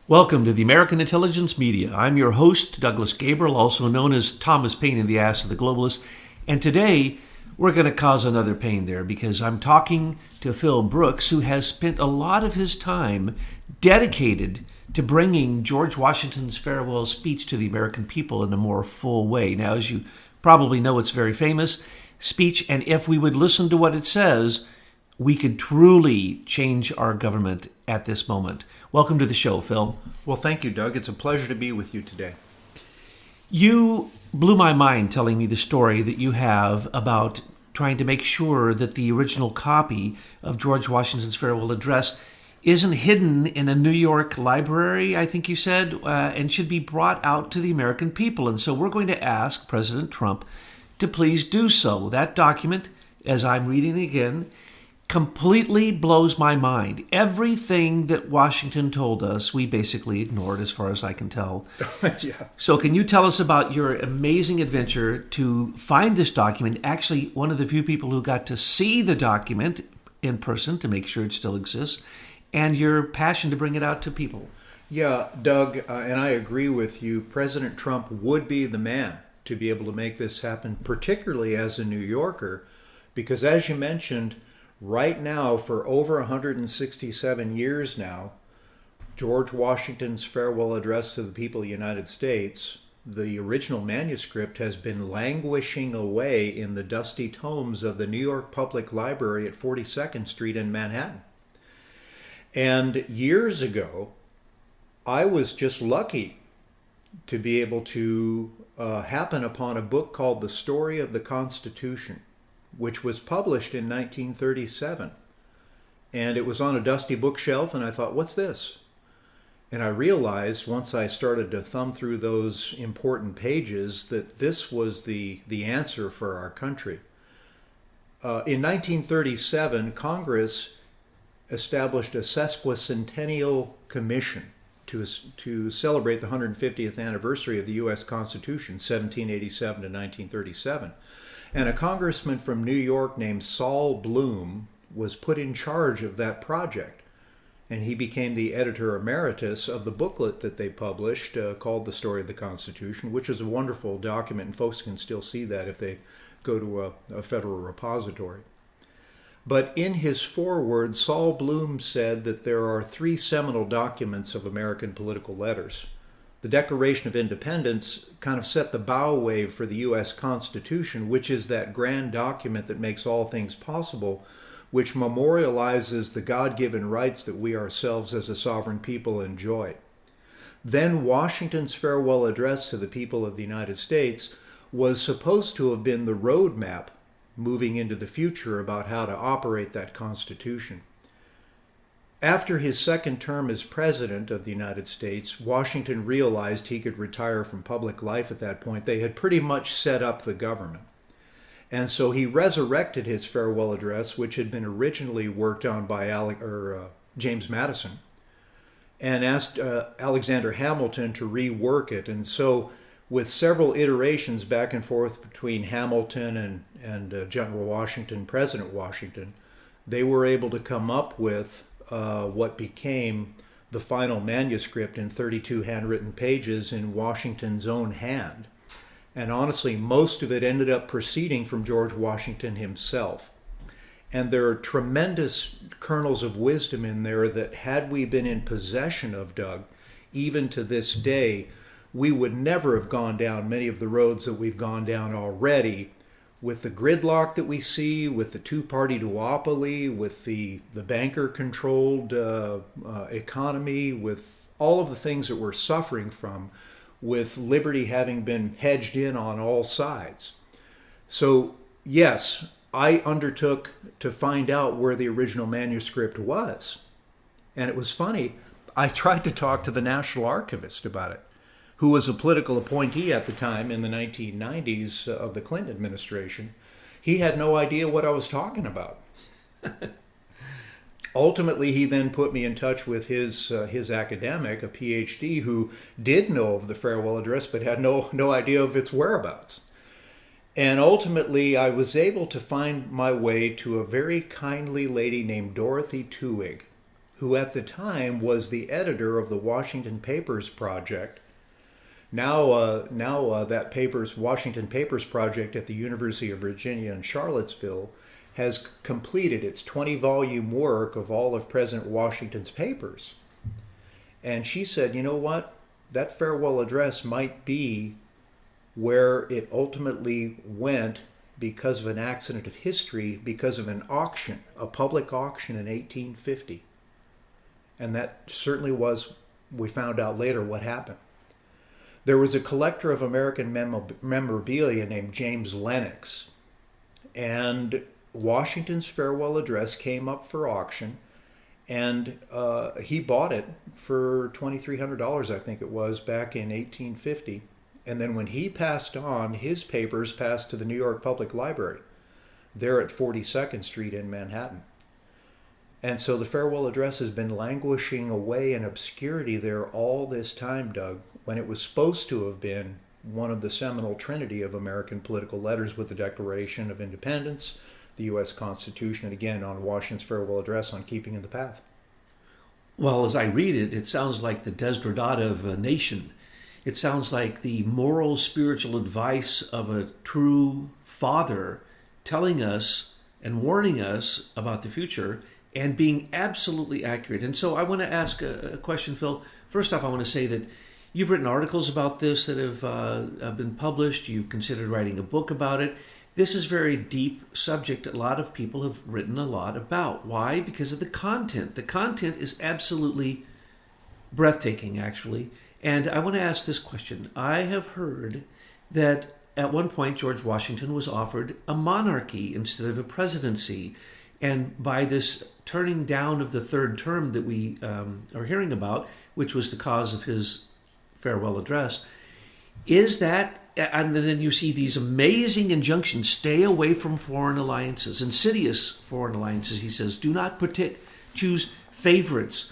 Welcome to the American Intelligence Media. I'm your host, Douglas Gabriel, also known as Thomas Paine in the Ass of the Globalists. And today, we're going to cause another pain there because I'm talking to Phil Brooks, who has spent a lot of his time dedicated to bringing George Washington's farewell speech to the American people in a more full way. Now, as you probably know, it's a very famous speech, and if we would listen to what it says, we could truly change our government at this moment. Welcome to the show, Phil. Well, thank you, Doug. It's a pleasure to be with you today. You blew my mind telling me the story that you have about trying to make sure that the original copy of George Washington's farewell address isn't hidden in a New York library, I think you said, and should be brought out to the American people. And so we're going to ask President Trump to please do so. That document, as I'm reading again, completely blows my mind. Everything that Washington told us, we basically ignored as far as I can tell. Yeah. So can you tell us about your amazing adventure to find this document? Actually, one of the few people who got to see the document in person to make sure it still exists, and your passion to bring it out to people. Yeah, Doug, and I agree with you. President Trump would be the man to be able to make this happen, particularly as a New Yorker, because as you mentioned, right now, for over 167 years now, George Washington's farewell address to the people of the United States, the original manuscript has been languishing away in the dusty tomes of the New York Public Library at 42nd Street in Manhattan. And years ago, I was just lucky to be able to happen upon a book called The Story of the Constitution, which was published in 1937. And it was on a dusty bookshelf, and I thought, what's this? And I realized once I started to thumb through those important pages that this was the answer for our country. In 1937, Congress established a sesquicentennial commission to celebrate the 150th anniversary of the U.S. Constitution, 1787 to 1937. And a congressman from New York named Saul Bloom was put in charge of that project. And he became the editor emeritus of the booklet that they published called The Story of the Constitution, which is a wonderful document, and folks can still see that if they go to a federal repository. But in his foreword, Saul Bloom said that there are three seminal documents of American political letters. The Declaration of Independence kind of set the bow wave for the U.S. Constitution, which is that grand document that makes all things possible, which memorializes the God-given rights that we ourselves as a sovereign people enjoy. Then Washington's farewell address to the people of the United States was supposed to have been the roadmap moving into the future about how to operate that Constitution. After his second term as President of the United States, Washington realized he could retire from public life at that point. They had pretty much set up the government. And so he resurrected his farewell address, which had been originally worked on by James Madison, and asked Alexander Hamilton to rework it. And so with several iterations back and forth between Hamilton and General Washington, President Washington, they were able to come up with what became the final manuscript in 32 handwritten pages in Washington's own hand. And honestly, most of it ended up proceeding from George Washington himself. And there are tremendous kernels of wisdom in there that had we been in possession of, Doug, even to this day, we would never have gone down many of the roads that we've gone down already, with the gridlock that we see, with the two-party duopoly, with the banker-controlled economy, with all of the things that we're suffering from, with liberty having been hedged in on all sides. So, yes, I undertook to find out where the original manuscript was. And it was funny, I tried to talk to the National Archivist about it, who was a political appointee at the time in the 1990s of the Clinton administration. He had no idea what I was talking about. Ultimately, he then put me in touch with his academic, a PhD, who did know of the farewell address but had no idea of its whereabouts. And ultimately, I was able to find my way to a very kindly lady named Dorothy Tewig, who at the time was the editor of the Washington Papers Project. Now that Washington Papers Project at the University of Virginia in Charlottesville has completed its 20-volume work of all of President Washington's papers. And she said, you know what? That farewell address might be where it ultimately went because of an accident of history, because of an auction, a public auction in 1850. And that certainly was, we found out later, what happened. There was a collector of American memorabilia named James Lennox, and Washington's farewell address came up for auction, and he bought it for $2,300, I think it was, back in 1850. And then when he passed on, his papers passed to the New York Public Library, there at 42nd Street in Manhattan. And so the farewell address has been languishing away in obscurity there all this time, Doug, when it was supposed to have been one of the seminal trinity of American political letters, with the Declaration of Independence, the U.S. Constitution, and again on Washington's farewell address on keeping in the path. Well, as I read it, it sounds like the Desiderata of a nation. It sounds like the moral, spiritual advice of a true father telling us and warning us about the future and being absolutely accurate. And so I want to ask a question, Phil. First off, I want to say that you've written articles about this that have been published. You've considered writing a book about it. This is a very deep subject that a lot of people have written a lot about. Why? Because of the content. The content is absolutely breathtaking, actually. And I want to ask this question. I have heard that at one point George Washington was offered a monarchy instead of a presidency. And by this turning down of the third term that we are hearing about, which was the cause of his farewell address, is that, and then you see these amazing injunctions, stay away from foreign alliances, insidious foreign alliances, he says, do not choose favorites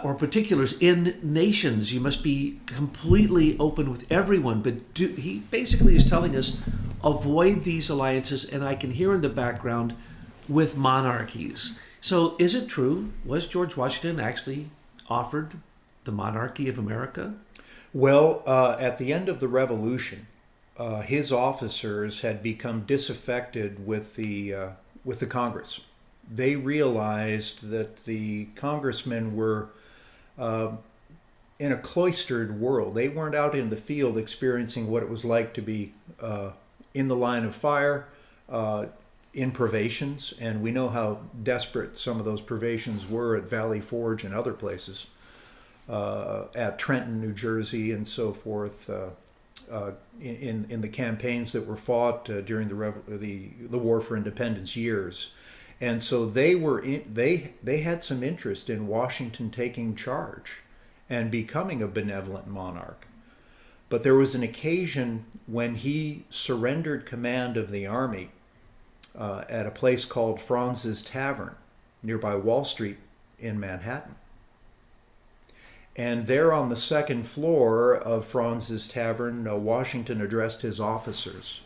or particulars in nations. You must be completely open with everyone. But he basically is telling us, avoid these alliances, and I can hear in the background, with monarchies. So is it true? Was George Washington actually offered the monarchy of America? Well, at the end of the Revolution, his officers had become disaffected with the Congress. They realized that the congressmen were in a cloistered world. They weren't out in the field experiencing what it was like to be in the line of fire, in privations, and we know how desperate some of those privations were at Valley Forge and other places, at Trenton, New Jersey, and so forth, in the campaigns that were fought during the War for Independence years. And so they had some interest in Washington taking charge and becoming a benevolent monarch. But there was an occasion when he surrendered command of the army at a place called Franz's Tavern nearby Wall Street in Manhattan. And there on the second floor of Franz's Tavern, Washington addressed his officers.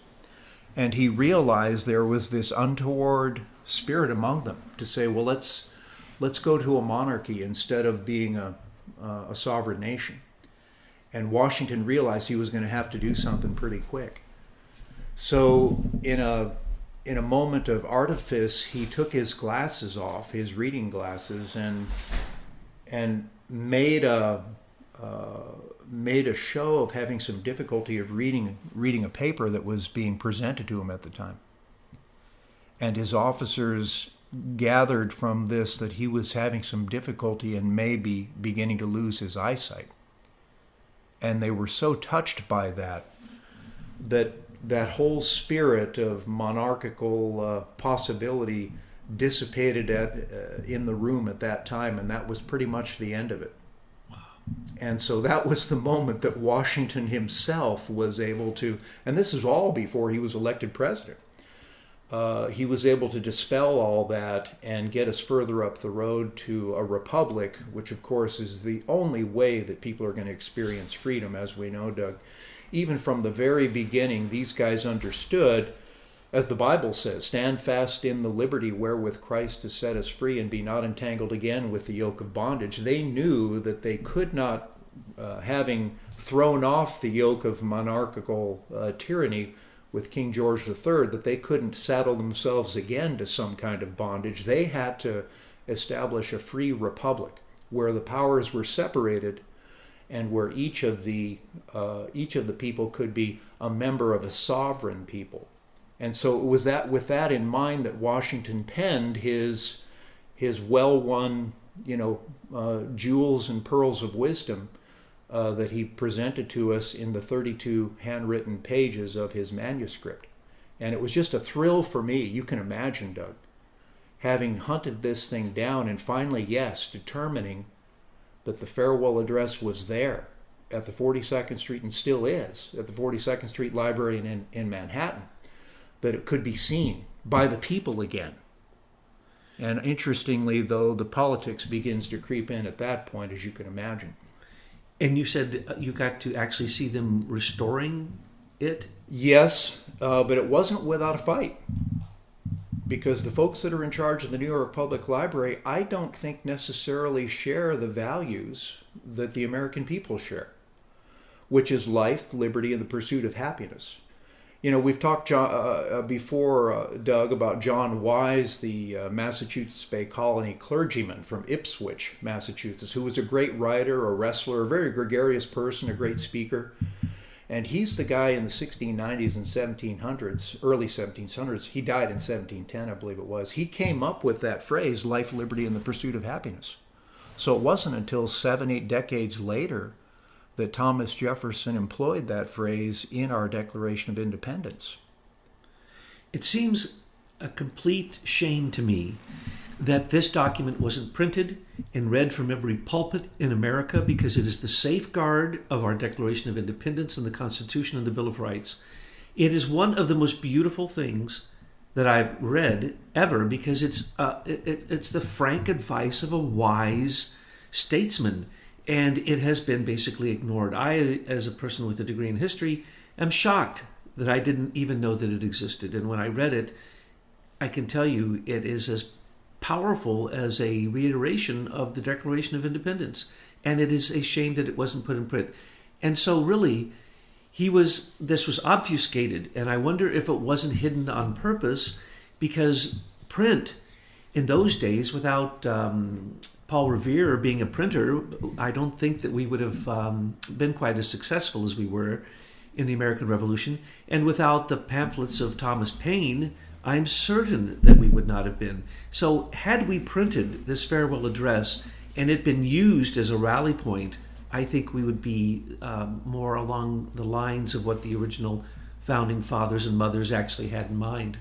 And he realized there was this untoward spirit among them to say, well, let's go to a monarchy instead of being a sovereign nation. And Washington realized he was going to have to do something pretty quick. So in a moment of artifice, he took his glasses off, his reading glasses, and made a show of having some difficulty of reading a paper that was being presented to him at the time. And his officers gathered from this that he was having some difficulty and maybe beginning to lose his eyesight. And they were so touched by that whole spirit of monarchical possibility dissipated in the room at that time, and that was pretty much the end of it. Wow. And so that was the moment that Washington himself was able to, and this is all before he was elected president, he was able to dispel all that and get us further up the road to a republic, which of course is the only way that people are going to experience freedom, as we know, Doug. Even from the very beginning, these guys understood, As the Bible says, stand fast in the liberty wherewith Christ has set us free, and be not entangled again with the yoke of bondage. They knew that they could not, having thrown off the yoke of monarchical tyranny with King George III, that they couldn't saddle themselves again to some kind of bondage. They had to establish a free republic where the powers were separated, and where each of the people could be a member of a sovereign people. And so it was that, with that in mind, that Washington penned his well-won, jewels and pearls of wisdom that he presented to us in the 32 handwritten pages of his manuscript. And it was just a thrill for me. You can imagine, Doug, having hunted this thing down and finally, yes, determining that the farewell address was there at the 42nd Street, and still is at the 42nd Street Library in Manhattan, that it could be seen by the people again. And interestingly, though, the politics begins to creep in at that point, as you can imagine. And you said you got to actually see them restoring it? Yes, but it wasn't without a fight. Because the folks that are in charge of the New York Public Library, I don't think necessarily share the values that the American people share, which is life, liberty, and the pursuit of happiness. We've talked before, Doug, about John Wise, the Massachusetts Bay Colony clergyman from Ipswich, Massachusetts, who was a great writer, a wrestler, a very gregarious person, a great speaker. And he's the guy in the 1690s and 1700s, early 1700s. He died in 1710, I believe it was. He came up with that phrase, life, liberty, and the pursuit of happiness. So it wasn't until 7-8 decades later that Thomas Jefferson employed that phrase in our Declaration of Independence. It seems a complete shame to me that this document wasn't printed and read from every pulpit in America, because it is the safeguard of our Declaration of Independence and the Constitution and the Bill of Rights. It is one of the most beautiful things that I've read ever, because it's the frank advice of a wise statesman, and it has been basically ignored. I, as a person with a degree in history, am shocked that I didn't even know that it existed. And when I read it, I can tell you it is as powerful as a reiteration of the Declaration of Independence. And it is a shame that it wasn't put in print. And so really, this was obfuscated. And I wonder if it wasn't hidden on purpose, because print in those days, without Paul Revere being a printer, I don't think that we would have been quite as successful as we were in the American Revolution. And without the pamphlets of Thomas Paine, I'm certain that we would not have been. So had we printed this farewell address and it been used as a rally point, I think we would be more along the lines of what the original founding fathers and mothers actually had in mind.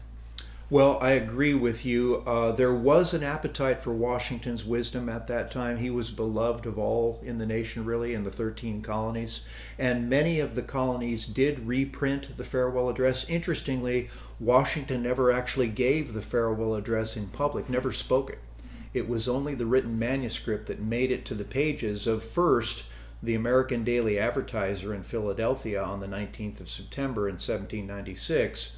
Well, I agree with you. There was an appetite for Washington's wisdom at that time. He was beloved of all in the nation, really, in the 13 colonies. And many of the colonies did reprint the farewell address. Interestingly, Washington never actually gave the farewell address in public, never spoke it. It was only the written manuscript that made it to the pages of, first, the American Daily Advertiser in Philadelphia on the 19th of September in 1796.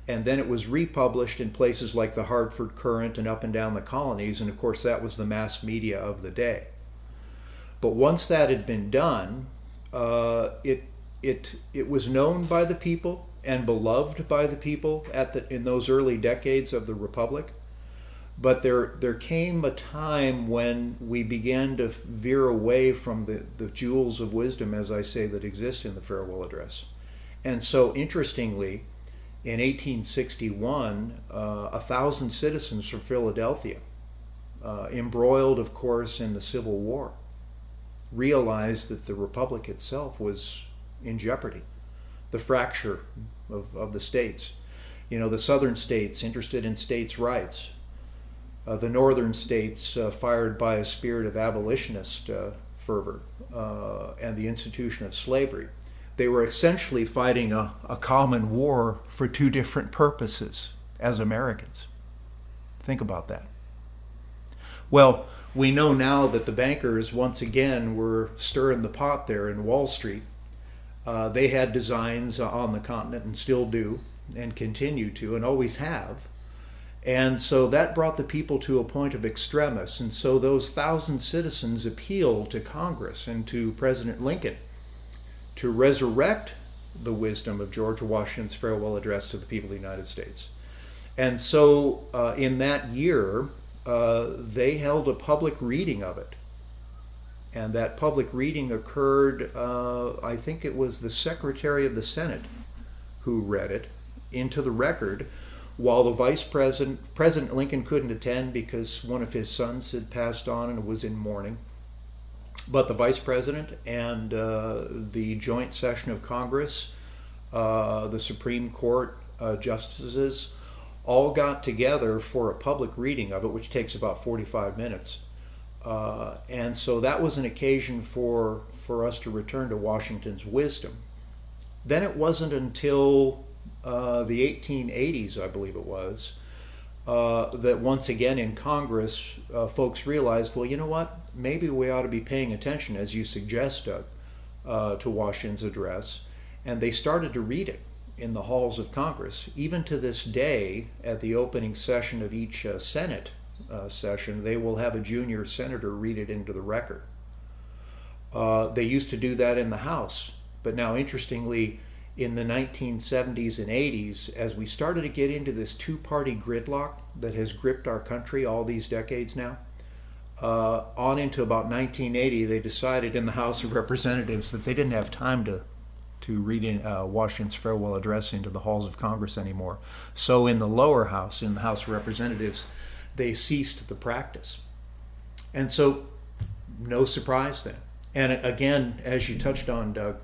And then it was republished in places like the Hartford Courant and up and down the colonies. And of course, that was the mass media of the day. But once that had been done, it was known by the people and beloved by the people in those early decades of the Republic. But there came a time when we began to veer away from the jewels of wisdom, as I say, that exist in the farewell address. And so, interestingly, in 1861, 1,000 citizens from Philadelphia, embroiled, of course, in the Civil War, realized that the Republic itself was in jeopardy. The fracture of the states. The southern states interested in states' rights. The northern states fired by a spirit of abolitionist fervor and the institution of slavery. They were essentially fighting a common war for two different purposes as Americans. Think about that. Well, we know now that the bankers once again were stirring the pot there in Wall Street. They had designs on the continent and still do. and continue to and always have. And so that brought the people to a point of extremis. And so those 1,000 citizens appealed to Congress and to President Lincoln to resurrect the wisdom of George Washington's farewell address to the people of the United States. And so in that year, they held a public reading of it. And that public reading occurred, I think it was the Secretary of the Senate who read it into the record, while the Vice President, President Lincoln couldn't attend because one of his sons had passed on and was in mourning. But the Vice President and the joint session of Congress, the Supreme Court justices, all got together for a public reading of it, which takes about 45 minutes. And so that was an occasion for us to return to Washington's wisdom. Then it wasn't until the 1880s, I believe it was, that once again in Congress, folks realized, well, you know what? Maybe we ought to be paying attention, as you suggest, Doug, to Washington's address. And they started to read it in the halls of Congress. Even to this day, at the opening session of each Senate session, they will have a junior senator read it into the record. They used to do that in the House. But now, interestingly, in the 1970s and 80s, as we started to get into this two-party gridlock that has gripped our country all these decades now, on into about 1980, they decided in the House of Representatives that they didn't have time to read in, Washington's farewell address into the halls of Congress anymore. So in the lower house, in the House of Representatives, they ceased the practice. And so, no surprise then. And again, as you touched on, Doug,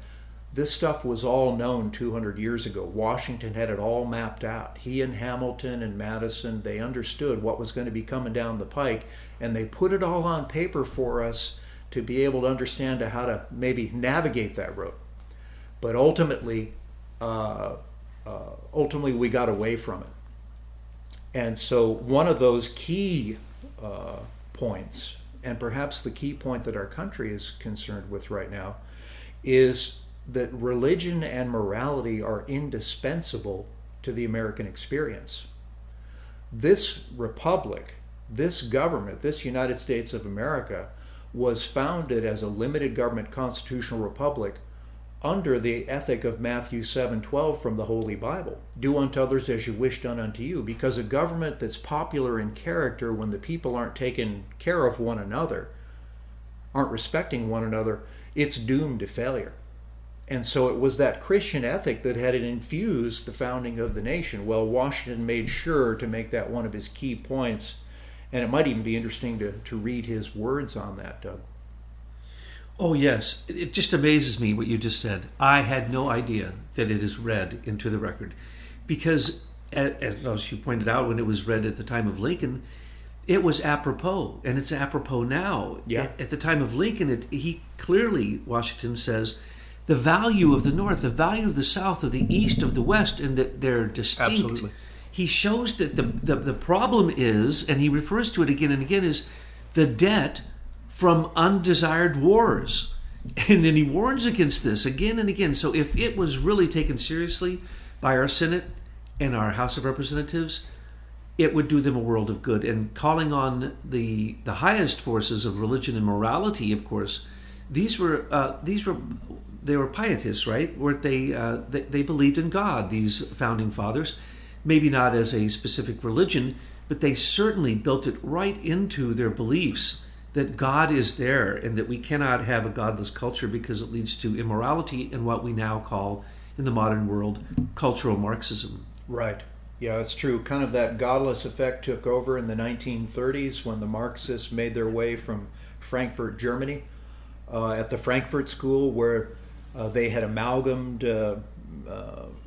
this stuff was all known 200 years ago. Washington had it all mapped out. He and Hamilton and Madison, they understood what was going to be coming down the pike, and they put it all on paper for us to be able to understand how to maybe navigate that road. But ultimately we got away from it. And so one of those key points, and perhaps the key point that our country is concerned with right now, is that religion and morality are indispensable to the American experience. This republic, this government, this United States of America, was founded as a limited government constitutional republic under the ethic of Matthew 7:12 from the Holy Bible. Do unto others as you wish done unto you. Because a government that's popular in character when the people aren't taking care of one another, aren't respecting one another, it's doomed to failure. And so it was that Christian ethic that had infused the founding of the nation. Well, Washington made sure to make that one of his key points. And it might even be interesting to read his words on that, Doug. Oh, yes. It just amazes me what you just said. I had no idea that it is read into the record. Because, as you pointed out, when it was read at the time of Lincoln, it was apropos. And it's apropos now. Yeah. At the time of Lincoln, he clearly, Washington says, the value of the North, the value of the South, of the East, of the West, and that they're distinct. Absolutely. He shows that the problem is, and he refers to it again and again, is the debt from undesired wars. And then he warns against this again and again. So if it was really taken seriously by our Senate and our House of Representatives, it would do them a world of good. And calling on the highest forces of religion and morality, of course, they were pietists, right? Weren't they believed in God, these founding fathers. Maybe not as a specific religion, but they certainly built it right into their beliefs that God is there and that we cannot have a godless culture because it leads to immorality and what we now call, in the modern world, cultural Marxism. Right. Yeah, it's true. Kind of that godless effect took over in the 1930s when the Marxists made their way from Frankfurt, Germany, at the Frankfurt School, where they had amalgamated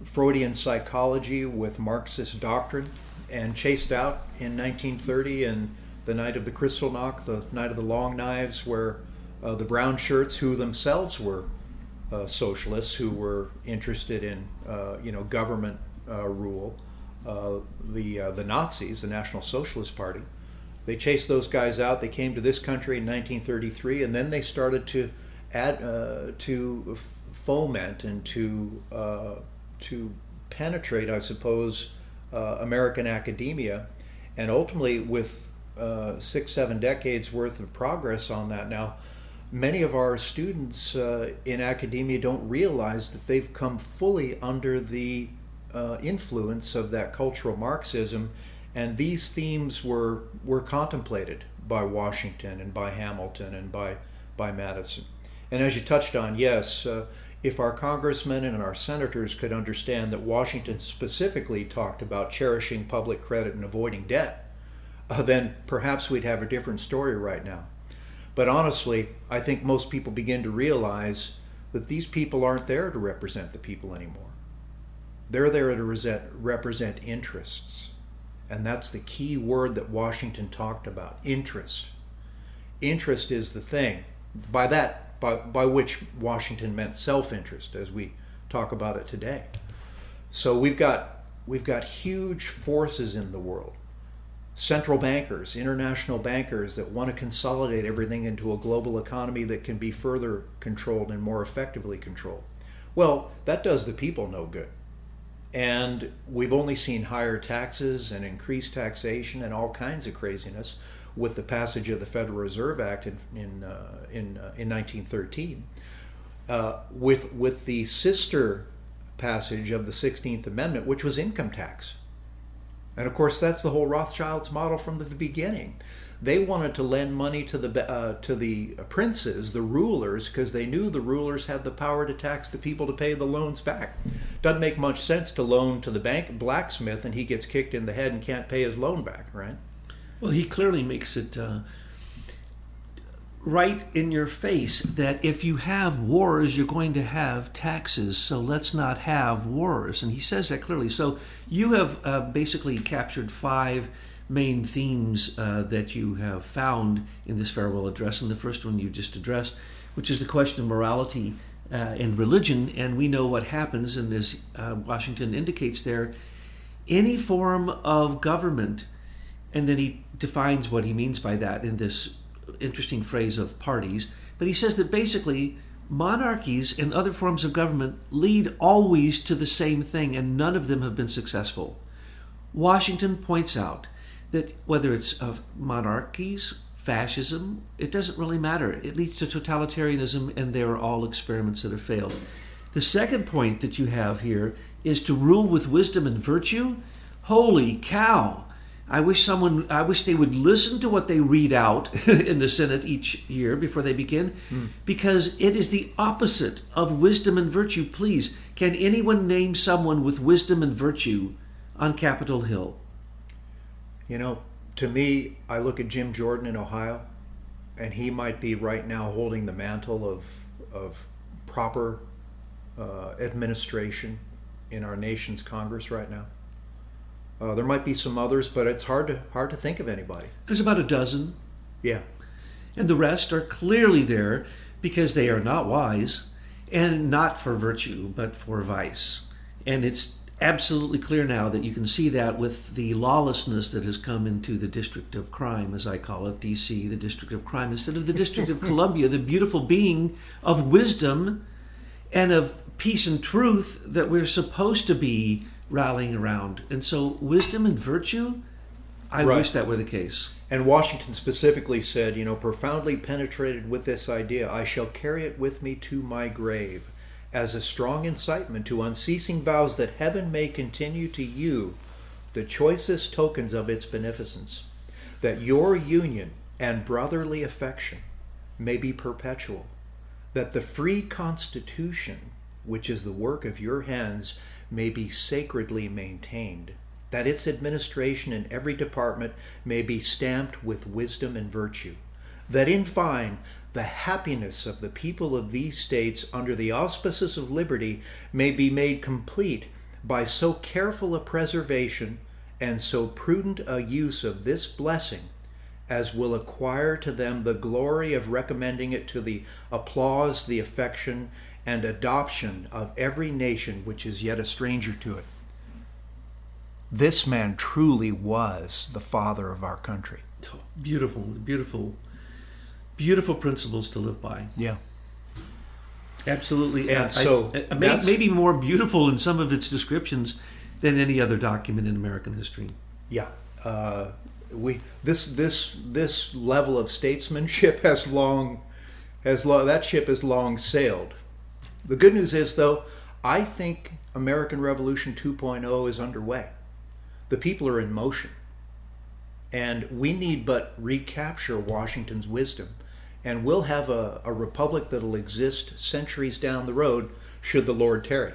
Freudian psychology with Marxist doctrine and chased out in 1930 and the night of the Kristallnacht, the night of the long knives, where the brown shirts, who themselves were socialists, who were interested in government rule, the Nazis, the National Socialist Party, they chased those guys out. They came to this country in 1933, and then they started to add to foment and to penetrate, I suppose, American academia. And ultimately, with 6-7 decades worth of progress on that now, many of our students in academia don't realize that they've come fully under the influence of that cultural Marxism, and these themes were contemplated by Washington and by Hamilton and by Madison. And as you touched on, yes, if our congressmen and our senators could understand that Washington specifically talked about cherishing public credit and avoiding debt, then perhaps we'd have a different story right now. But honestly, I think most people begin to realize that these people aren't there to represent the people anymore. They're there to represent interests. And that's the key word that Washington talked about, interest. Interest is the thing. By which Washington meant self-interest, as we talk about it today. So we've got huge forces in the world. Central bankers, international bankers that want to consolidate everything into a global economy that can be further controlled and more effectively controlled. Well, that does the people no good. And we've only seen higher taxes and increased taxation and all kinds of craziness with the passage of the Federal Reserve Act in 1913, with the sister passage of the 16th Amendment, which was income tax. And of course, that's the whole Rothschilds model from the beginning. They wanted to lend money to the princes, the rulers, because they knew the rulers had the power to tax the people to pay the loans back. Doesn't make much sense to loan to the blacksmith and he gets kicked in the head and can't pay his loan back, right? Well, he clearly makes it right in your face that if you have wars, you're going to have taxes, so let's not have wars. And he says that clearly. So you have basically captured 5 main themes that you have found in this farewell address. And the first one you just addressed, which is the question of morality and religion. And we know what happens, and as Washington indicates there, any form of government. And then he defines what he means by that in this interesting phrase of parties. But he says that basically monarchies and other forms of government lead always to the same thing, and none of them have been successful. Washington points out that whether it's of monarchies, fascism, it doesn't really matter. It leads to totalitarianism, and they are all experiments that have failed. The second point that you have here is to rule with wisdom and virtue. Holy cow! I wish they would listen to what they read out in the Senate each year before they begin, because it is the opposite of wisdom and virtue. Please, can anyone name someone with wisdom and virtue on Capitol Hill? You know, to me, I look at Jim Jordan in Ohio, and he might be right now holding the mantle of proper administration in our nation's Congress right now. There might be some others, but it's hard to think of anybody. There's about a dozen. Yeah. And the rest are clearly there because they are not wise, and not for virtue, but for vice. And it's absolutely clear now that you can see that with the lawlessness that has come into the District of Crime, as I call it, D.C., the District of Crime, instead of the District of Columbia, the beautiful being of wisdom and of peace and truth that we're supposed to be rallying around. And so wisdom and virtue, I wish that were the case. And Washington specifically said, profoundly penetrated with this idea, I shall carry it with me to my grave as a strong incitement to unceasing vows that heaven may continue to you the choicest tokens of its beneficence, that your union and brotherly affection may be perpetual, that the free constitution, which is the work of your hands, may be sacredly maintained, that its administration in every department may be stamped with wisdom and virtue, that in fine, the happiness of the people of these states under the auspices of liberty may be made complete by so careful a preservation and so prudent a use of this blessing as will acquire to them the glory of recommending it to the applause, the affection, and adoption of every nation which is yet a stranger to it. This man truly was the father of our country. Oh, beautiful, beautiful, beautiful principles to live by. Yeah. Absolutely. And so maybe more beautiful in some of its descriptions than any other document in American history. Yeah, this level of statesmanship that ship has long sailed. The good news is, though, I think American Revolution 2.0 is underway. The people are in motion, and we need but recapture Washington's wisdom, and we'll have a republic that'll exist centuries down the road, should the Lord tarry.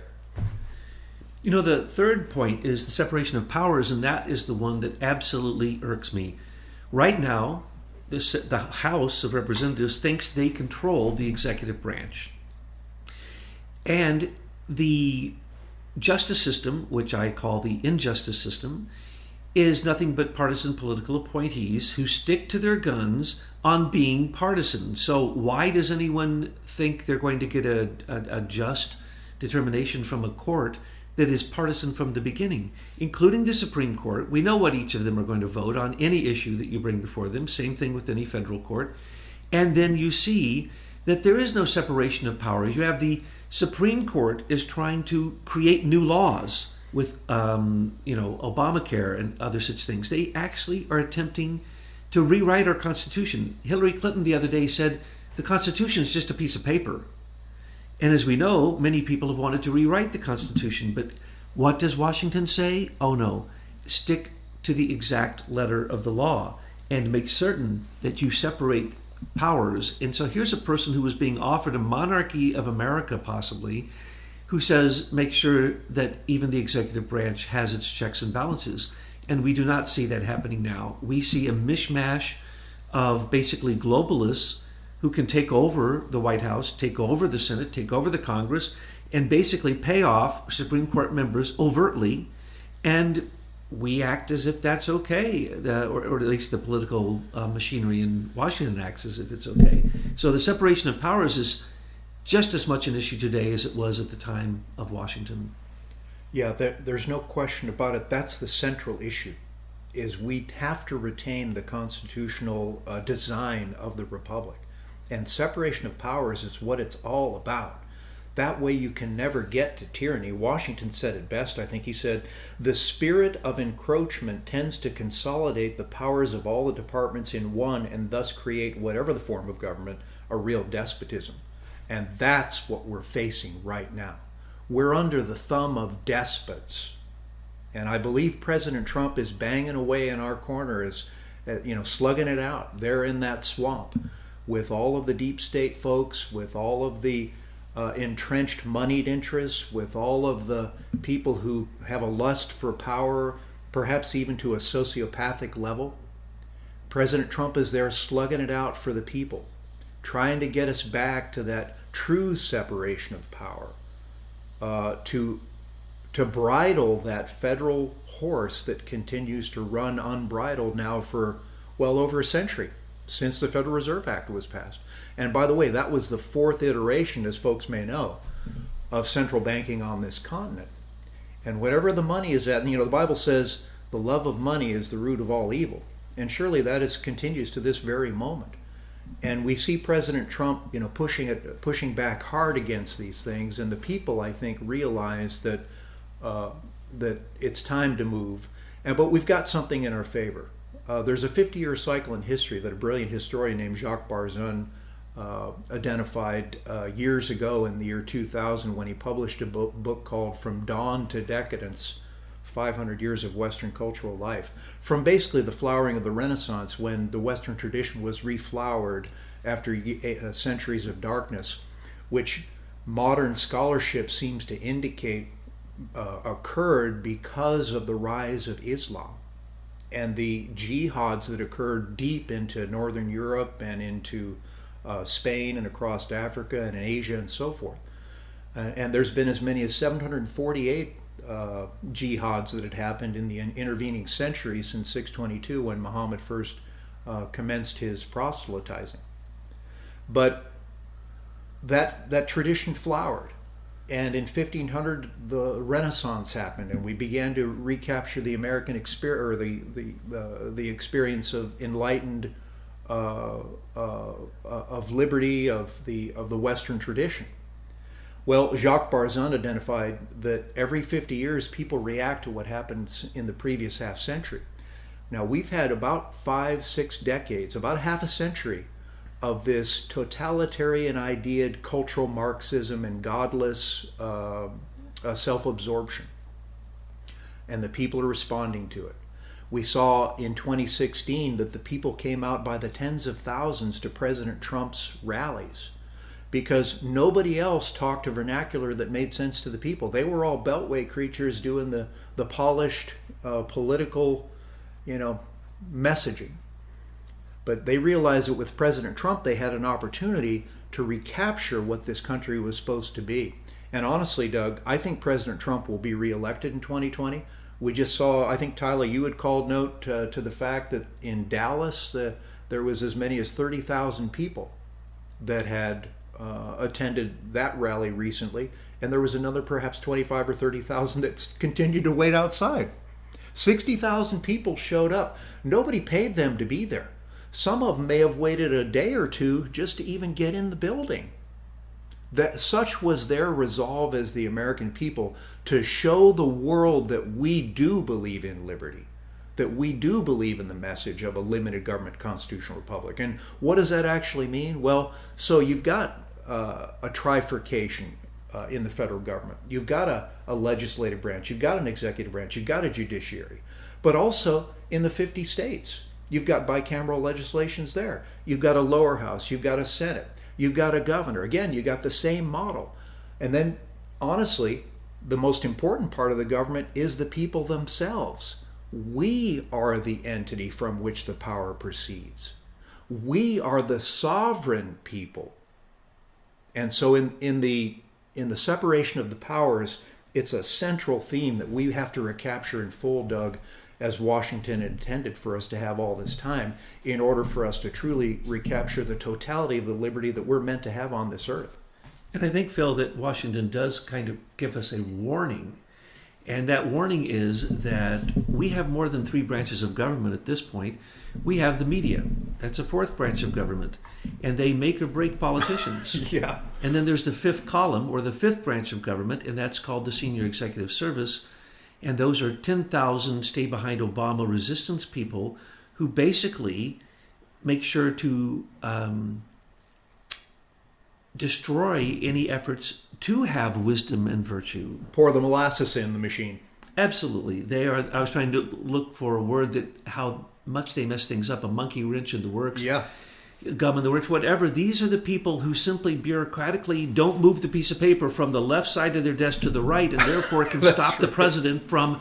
You know, the third point is the separation of powers, and that is the one that absolutely irks me. Right now, the House of Representatives thinks they control the executive branch. And the justice system, which I call the injustice system, is nothing but partisan political appointees who stick to their guns on being partisan. So why does anyone think they're going to get a just determination from a court that is partisan from the beginning, including the Supreme Court? We know what each of them are going to vote on any issue that you bring before them. Same thing with any federal court. And then you see that there is no separation of powers. You have the Supreme Court is trying to create new laws with, Obamacare and other such things. They actually are attempting to rewrite our Constitution. Hillary Clinton the other day said the Constitution is just a piece of paper. And as we know, many people have wanted to rewrite the Constitution. But what does Washington say? Oh no, stick to the exact letter of the law and make certain that you separate powers. And so here's a person who was being offered a monarchy of America, possibly, who says make sure that even the executive branch has its checks and balances. And we do not see that happening now. We see a mishmash of basically globalists who can take over the White House, take over the Senate, take over the Congress, and basically pay off Supreme Court members overtly. And we act as if that's okay, or at least the political machinery in Washington acts as if it's okay. So the separation of powers is just as much an issue today as it was at the time of Washington. Yeah, there's no question about it. That's the central issue, is we have to retain the constitutional design of the republic. And separation of powers is what it's all about. That way you can never get to tyranny. Washington said it best, I think. He said, the spirit of encroachment tends to consolidate the powers of all the departments in one and thus create whatever the form of government, a real despotism. And that's what we're facing right now. We're under the thumb of despots. And I believe President Trump is banging away in our corner, slugging it out. They're in that swamp with all of the deep state folks, with all of the entrenched moneyed interests, with all of the people who have a lust for power, perhaps even to a sociopathic level. President Trump is there slugging it out for the people, trying to get us back to that true separation of power, to bridle that federal horse that continues to run unbridled now for well over a century, since the Federal Reserve Act was passed. And by the way, that was the fourth iteration, as folks may know, of central banking on this continent. And whatever the money is at, the Bible says the love of money is the root of all evil. And surely that continues to this very moment. And we see President Trump, pushing back hard against these things. And the people, I think, realize that it's time to move. But we've got something in our favor. There's a 50-year cycle in history that a brilliant historian named Jacques Barzun identified years ago in the year 2000 when he published a book called From Dawn to Decadence, 500 Years of Western Cultural Life. From basically the flowering of the Renaissance, when the Western tradition was reflowered after centuries of darkness, which modern scholarship seems to indicate occurred because of the rise of Islam and the jihads that occurred deep into Northern Europe and into Spain and across Africa and in Asia and so forth. And there's been as many as 748 jihads that had happened in the intervening centuries since 622, when Muhammad first commenced his proselytizing. But that tradition flowered. And in 1500, the Renaissance happened, and we began to recapture the American experience, or the experience of enlightened, of liberty, of the Western tradition. Well, Jacques Barzun identified that every 50 years people react to what happens in the previous half century. Now, we've had about 5, 6 decades, about half a century of this totalitarian ideaed cultural Marxism and godless self-absorption. And the people are responding to it. We saw in 2016 that the people came out by the tens of thousands to President Trump's rallies because nobody else talked a vernacular that made sense to the people. They were all beltway creatures doing the polished political, messaging. But they realized that with President Trump, they had an opportunity to recapture what this country was supposed to be. And honestly, Doug, I think President Trump will be reelected in 2020. We just saw, I think, Tyler, you had called note to the fact that in Dallas, there was as many as 30,000 people that had attended that rally recently. And there was another perhaps 25 or 30,000 that continued to wait outside. 60,000 people showed up. Nobody paid them to be there. Some of them may have waited a day or two just to even get in the building. That such was their resolve as the American people to show the world that we do believe in liberty, that we do believe in the message of a limited government constitutional republic. And what does that actually mean? Well, so you've got a trifurcation in the federal government. You've got a legislative branch, you've got an executive branch, you've got a judiciary, but also in the 50 states. You've got bicameral legislations there. You've got a lower house. You've got a Senate. You've got a governor. Again, you got the same model. And then, honestly, the most important part of the government is the people themselves. We are the entity from which the power proceeds. We are the sovereign people. And so in the separation of the powers, it's a central theme that we have to recapture in full, Doug, as Washington intended for us to have all this time, in order for us to truly recapture the totality of the liberty that we're meant to have on this earth. And I think, Phil, that Washington does kind of give us a warning. And that warning is that we have more than 3 branches of government at this point. We have the media. That's a 4th branch of government. And they make or break politicians. Yeah. And then there's the 5th column, or the 5th branch of government, and that's called the Senior Executive Service. And those are 10,000 stay behind Obama resistance people who basically make sure to destroy any efforts to have wisdom and virtue. Pour the molasses in the machine. Absolutely. They are. I was trying to look for a word that how much they mess things up, a monkey wrench in the works. Yeah. Gum in the works, whatever. These are the people who simply bureaucratically don't move the piece of paper from the left side of their desk to the right, and therefore can stop the president from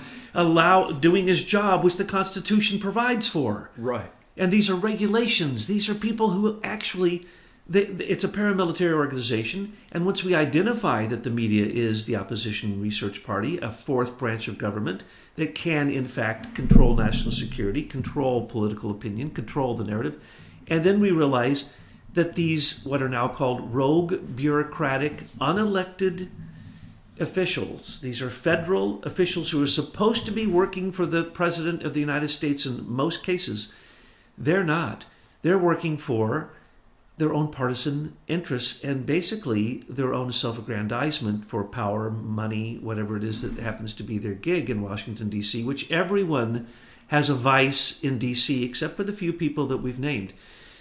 doing his job, which the Constitution provides for. Right. And these are regulations. These are people who actually, it's a paramilitary organization, and once we identify that the media is the opposition research party, a 4th branch of government that can, in fact, control national security, control political opinion, control the narrative, and then we realize that these, what are now called rogue, bureaucratic, unelected officials, these are federal officials who are supposed to be working for the President of the United States in most cases, they're not. They're working for their own partisan interests and basically their own self-aggrandizement for power, money, whatever it is that happens to be their gig in Washington, D.C., which everyone has a vice in D.C. except for the few people that we've named.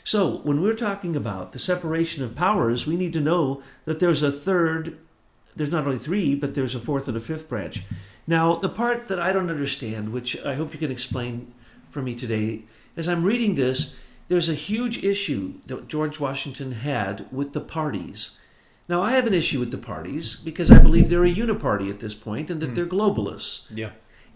So when we're talking about the separation of powers, we need to know that there's there's not only 3, but there's a 4th and a 5th branch. Now, the part that I don't understand, which I hope you can explain for me today, as I'm reading this, there's a huge issue that George Washington had with the parties. Now, I have an issue with the parties because I believe they're a uniparty at this point and that they're globalists. Yeah.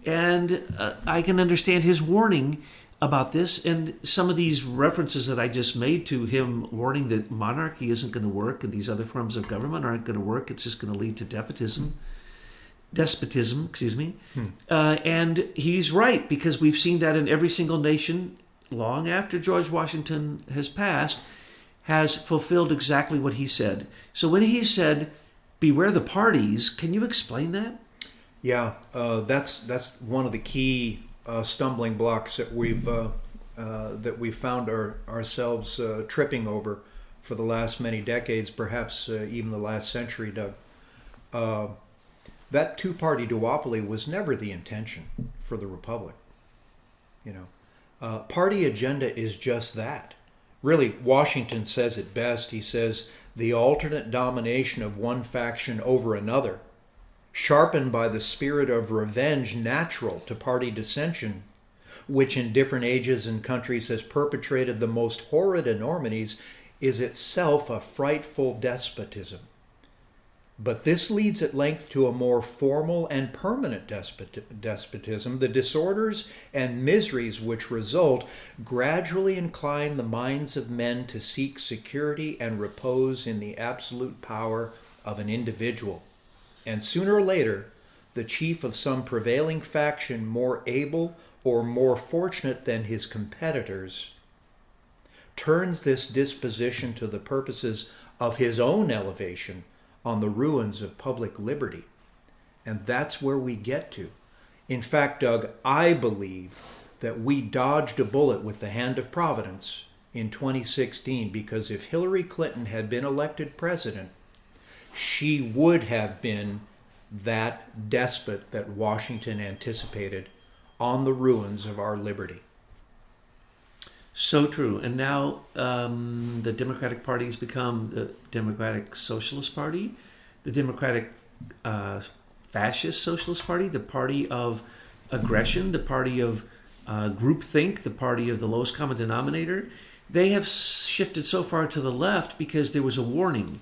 And I can understand his warning about this and some of these references that I just made to him warning that monarchy isn't going to work and these other forms of government aren't going to work. It's just going to lead to despotism, and he's right because we've seen that in every single nation long after George Washington has passed has fulfilled exactly what he said. So when he said, beware the parties, can you explain that? Yeah, that's one of the key stumbling blocks that we've found ourselves tripping over for the last many decades, perhaps even the last century, Doug. that two-party duopoly was never the intention for the Republic. Party agenda is just that. Really, Washington says it best. He says, the alternate domination of one faction over another, sharpened by the spirit of revenge natural to party dissension, which in different ages and countries has perpetrated the most horrid enormities, is itself a frightful despotism. But this leads at length to a more formal and permanent despotism. The disorders and miseries which result gradually incline the minds of men to seek security and repose in the absolute power of an individual. And sooner or later, the chief of some prevailing faction, more able or more fortunate than his competitors, turns this disposition to the purposes of his own elevation on the ruins of public liberty. And that's where we get to. In fact, Doug, I believe that we dodged a bullet with the hand of Providence in 2016, because if Hillary Clinton had been elected president, she would have been that despot that Washington anticipated on the ruins of our liberty. So true. And now the Democratic Party has become the Democratic Socialist Party, the Democratic Fascist Socialist Party, the party of aggression, the party of groupthink, the party of the lowest common denominator. They have shifted so far to the left because there was a warning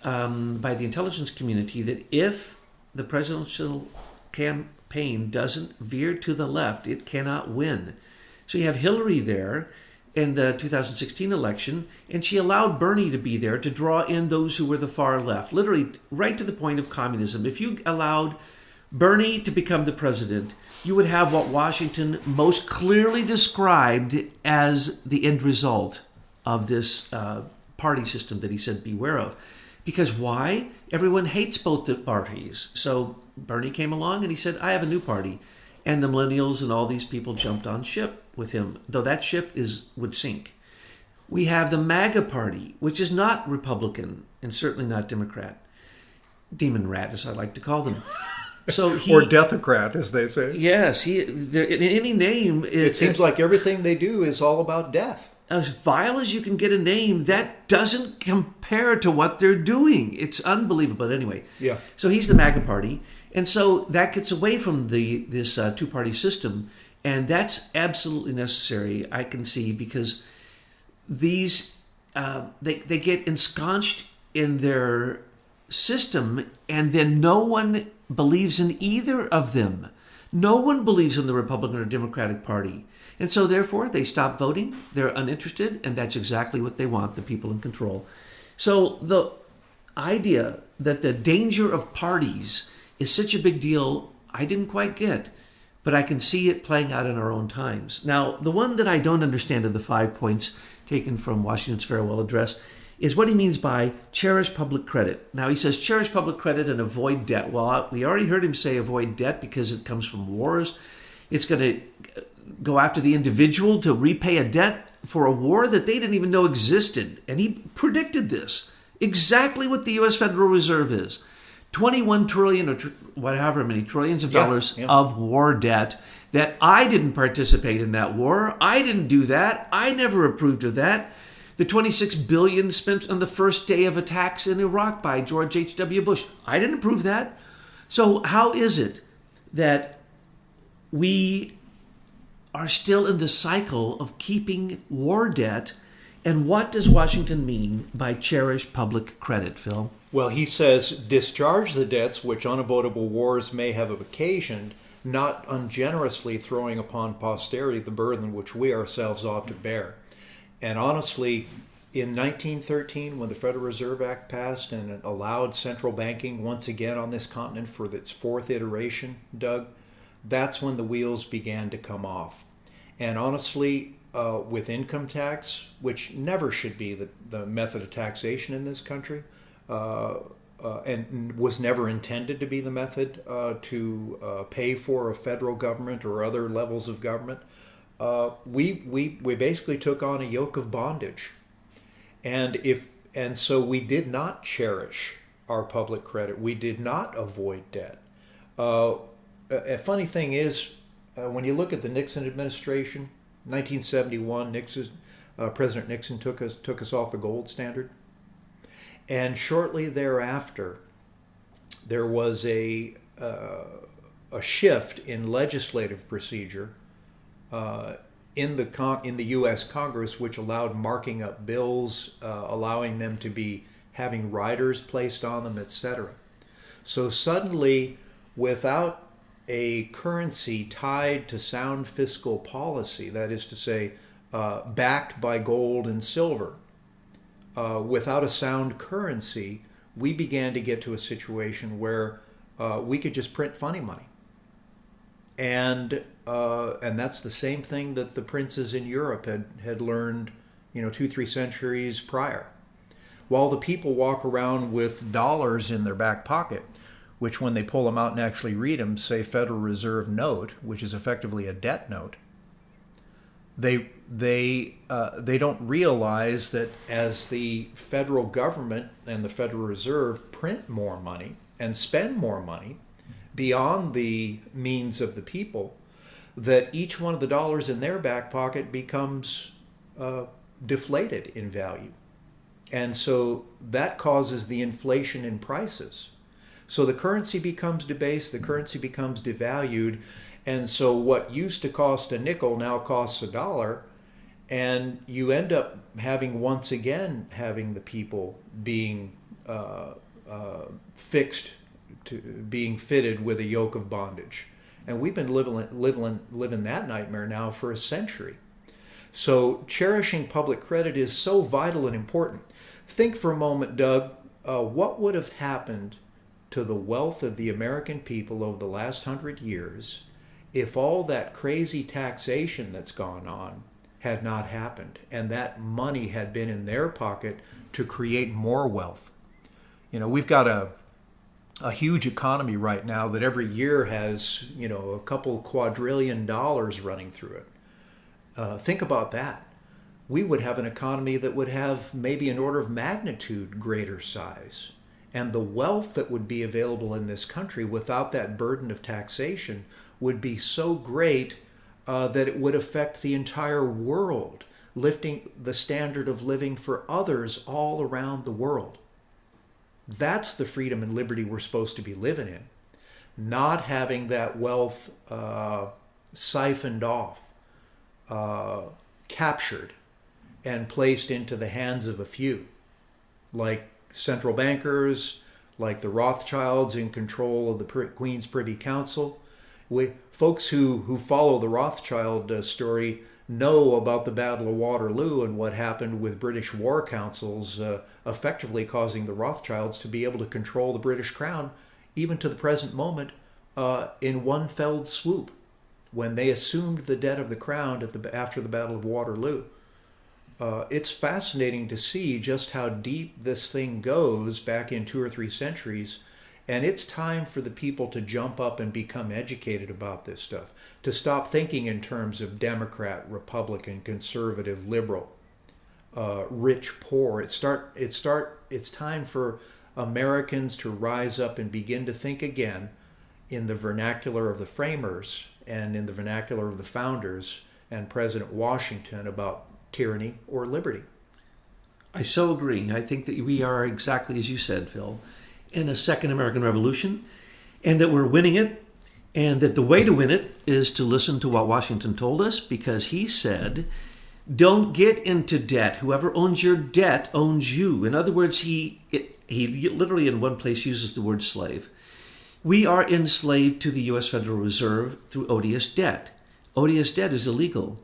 by the intelligence community that if the presidential campaign doesn't veer to the left, it cannot win. So you have Hillary there in the 2016 election, and she allowed Bernie to be there to draw in those who were the far left, literally right to the point of communism. If you allowed Bernie to become the president, you would have what Washington most clearly described as the end result of this party system that he said beware of. Because why? Everyone hates both the parties. So Bernie came along and he said, I have a new party. And the millennials and all these people jumped on ship with him, though that ship would sink. We have the MAGA party, which is not Republican and certainly not Democrat. Demon rat, as I like to call them. So or deathocrat, as they say. Yes, in any name. It seems like everything they do is all about death. As vile as you can get a name, that doesn't compare to what they're doing. It's unbelievable. But anyway, yeah. So he's the MAGA party. And so that gets away from this two-party system. And that's absolutely necessary, I can see, because these they get ensconced in their system, and then no one believes in either of them. No one believes in the Republican or Democratic Party. And so therefore they stop voting, they're uninterested, and that's exactly what they want, the people in control. So the idea that the danger of parties is such a big deal, I didn't quite get, but I can see it playing out in our own times. Now, the one that I don't understand of the 5 points taken from Washington's farewell address is what he means by cherish public credit. Now, he says cherish public credit and avoid debt. Well, we already heard him say avoid debt because it comes from wars. It's going to go after the individual to repay a debt for a war that they didn't even know existed. And he predicted this. Exactly what the U.S. Federal Reserve is. 21 trillion or whatever many trillions of dollars of war debt that I didn't participate in that war. I didn't do that. I never approved of that. The 26 billion spent on the first day of attacks in Iraq by George H.W. Bush. I didn't approve that. So how is it that we are still in the cycle of keeping war debt? And what does Washington mean by cherish public credit, Phil? Well, he says, discharge the debts which unavoidable wars may have occasioned, not ungenerously throwing upon posterity the burden which we ourselves ought to bear. And honestly, in 1913, when the Federal Reserve Act passed and it allowed central banking once again on this continent for its fourth iteration, Doug, that's when the wheels began to come off. And honestly, with income tax, which never should be the method of taxation in this country, and was never intended to be the method to pay for a federal government or other levels of government, we basically took on a yoke of bondage, and so we did not cherish our public credit. We did not avoid debt. A funny thing is, when you look at the Nixon administration, 1971, President Nixon took us off the gold standard, and shortly thereafter, there was a shift in legislative procedure in the U.S. Congress, which allowed marking up bills, allowing them to be having riders placed on them, etc. So suddenly, without a currency tied to sound fiscal policy, that is to say, backed by gold and silver, without a sound currency, we began to get to a situation where we could just print funny money. And that's the same thing that the princes in Europe had learned, 2-3 centuries prior. While the people walk around with dollars in their back pocket, which when they pull them out and actually read them say Federal Reserve note, which is effectively a debt note, they don't realize that as the federal government and the Federal Reserve print more money and spend more money beyond the means of the people, that each one of the dollars in their back pocket becomes deflated in value. And so that causes the inflation in prices. So the currency becomes debased, the currency becomes devalued, and so what used to cost a nickel now costs $1, and you end up once again having the people being being fitted with a yoke of bondage. And we've been living that nightmare now for a century. So cherishing public credit is so vital and important. Think for a moment, Doug, what would have happened to the wealth of the American people over the last 100 years if all that crazy taxation that's gone on had not happened and that money had been in their pocket to create more wealth? We've got a huge economy right now that every year has, a couple quadrillion dollars running through it. Think about that. We would have an economy that would have maybe an order of magnitude greater size. And the wealth that would be available in this country without that burden of taxation would be so great that it would affect the entire world, lifting the standard of living for others all around the world. That's the freedom and liberty we're supposed to be living in. Not having that wealth siphoned off, captured, and placed into the hands of a few, like central bankers, like the Rothschilds in control of the Queen's Privy Council. Folks who follow the Rothschild story know about the Battle of Waterloo and what happened with British war councils effectively causing the Rothschilds to be able to control the British crown, even to the present moment, in one fell swoop, when they assumed the debt of the crown after the Battle of Waterloo. It's fascinating to see just how deep this thing goes back in 2 or 3 centuries, and it's time for the people to jump up and become educated about this stuff, to stop thinking in terms of Democrat, Republican, conservative, liberal, rich, poor. It's time for Americans to rise up and begin to think again in the vernacular of the framers and in the vernacular of the founders and President Washington about tyranny or liberty. I so agree. I think that we are exactly as you said, Phil, in a second American Revolution, and that we're winning it, and that the way to win it is to listen to what Washington told us, because he said, don't get into debt. Whoever owns your debt owns you. In other words, he literally in one place uses the word slave. We are enslaved to the U.S. Federal Reserve through odious debt. Odious debt is illegal.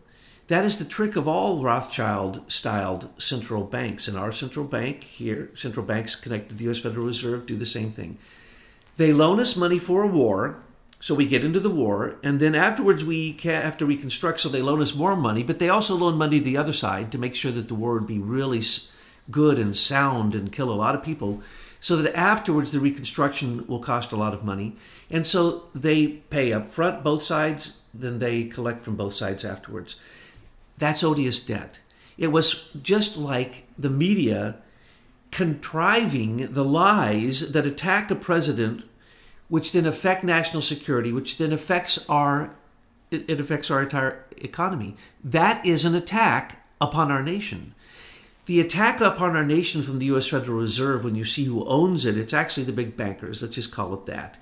That is the trick of all Rothschild-styled central banks. And our central bank here, central banks connected to the U.S. Federal Reserve, do the same thing. They loan us money for a war, so we get into the war, and then afterwards we have to reconstruct, so they loan us more money, but they also loan money to the other side to make sure that the war would be really good and sound and kill a lot of people, so that afterwards the reconstruction will cost a lot of money. And so they pay up front, both sides, then they collect from both sides afterwards. That's odious debt. It was just like the media contriving the lies that attack a president, which then affect national security, which then affects our entire economy. That is an attack upon our nation. The attack upon our nation from the U.S. Federal Reserve, when you see who owns it, it's actually the big bankers. Let's just call it that.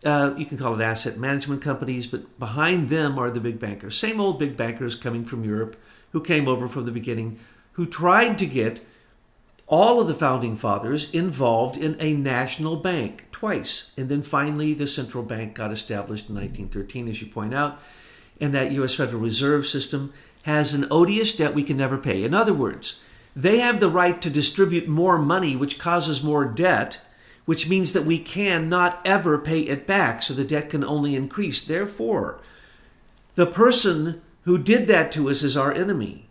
You can call it asset management companies, but behind them are the big bankers. Same old big bankers coming from Europe who came over from the beginning, who tried to get all of the founding fathers involved in a national bank twice. And then finally, the central bank got established in 1913, as you point out. And that U.S. Federal Reserve System has an odious debt we can never pay. In other words, they have the right to distribute more money, which causes more debt, which means that we can not ever pay it back, so the debt can only increase. Therefore, the person who did that to us is our enemy,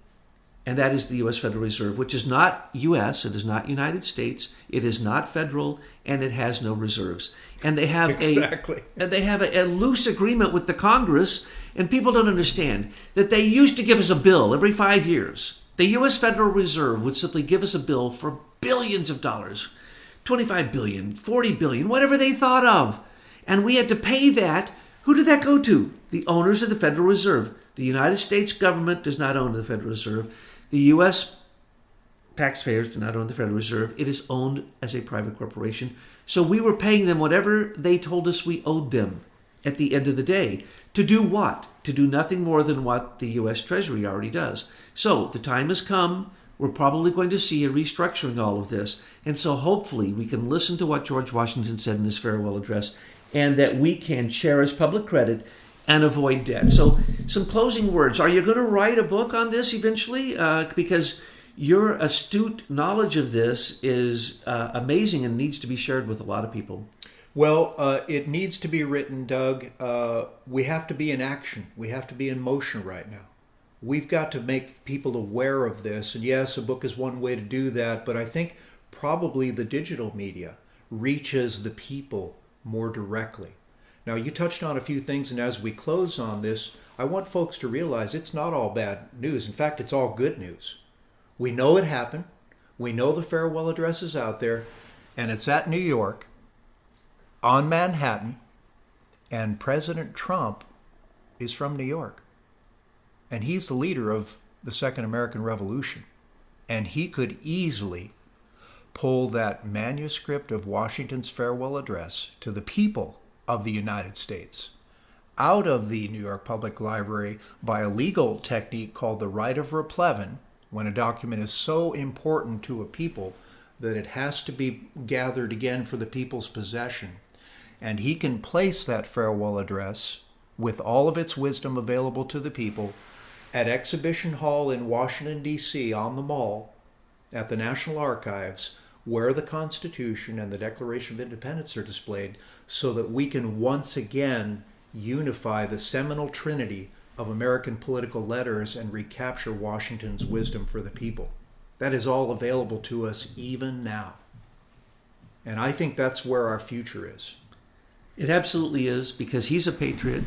and that is the U.S. Federal Reserve, which is not U.S., it is not United States, it is not federal, and it has no reserves. And they have a loose agreement with the Congress, and people don't understand that they used to give us a bill every 5 years. The U.S. Federal Reserve would simply give us a bill for billions of dollars, 25 billion, 40 billion, whatever they thought of. And we had to pay that. Who did that go to? The owners of the Federal Reserve. The United States government does not own the Federal Reserve. The U.S. taxpayers do not own the Federal Reserve. It is owned as a private corporation. So we were paying them whatever they told us we owed them at the end of the day. To do what? To do nothing more than what the U.S. Treasury already does. So the time has come. We're probably going to see a restructuring all of this. And so hopefully we can listen to what George Washington said in his farewell address, and that we can cherish public credit and avoid debt. So some closing words. Are you going to write a book on this eventually? Because your astute knowledge of this is amazing and needs to be shared with a lot of people. Well, it needs to be written, Doug. We have to be in action. We have to be in motion right now. We've got to make people aware of this. And yes, a book is one way to do that, but I think probably the digital media reaches the people more directly. Now, you touched on a few things, and as we close on this, I want folks to realize it's not all bad news. In fact, it's all good news. We know it happened. We know the farewell address is out there, and it's at New York, on Manhattan, and President Trump is from New York. And he's the leader of the Second American Revolution. And he could easily pull that manuscript of Washington's farewell address to the people of the United States out of the New York Public Library by a legal technique called the Rite of Replevin, when a document is so important to a people that it has to be gathered again for the people's possession. And he can place that farewell address with all of its wisdom available to the people at Exhibition Hall in Washington, D.C., on the Mall, at the National Archives, where the Constitution and the Declaration of Independence are displayed, so that we can once again unify the seminal trinity of American political letters and recapture Washington's wisdom for the people. That is all available to us even now. And I think that's where our future is. It absolutely is, because he's a patriot,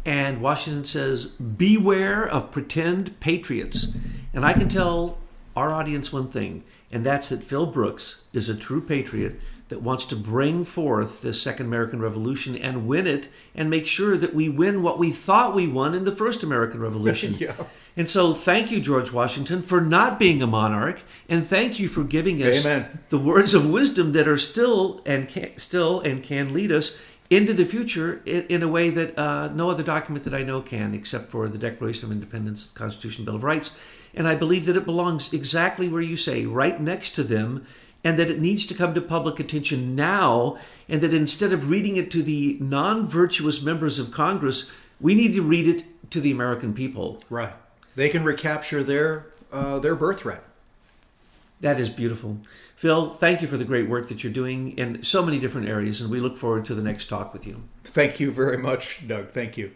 and Washington says, beware of pretend patriots. And I can tell our audience one thing, and that's that Phil Brooks is a true patriot that wants to bring forth the Second American Revolution and win it, and make sure that we win what we thought we won in the First American Revolution. Yeah. And so thank you, George Washington, for not being a monarch, and thank you for giving us Amen. The words of wisdom that are still and can lead us into the future in a way that no other document that I know can, except for the Declaration of Independence, the Constitution, Bill of Rights. And I believe that it belongs exactly where you say, right next to them, and that it needs to come to public attention now, and that instead of reading it to the non-virtuous members of Congress, we need to read it to the American people. Right. They can recapture their birthright. That is beautiful. Phil, thank you for the great work that you're doing in so many different areas, and we look forward to the next talk with you. Thank you very much, Doug. Thank you.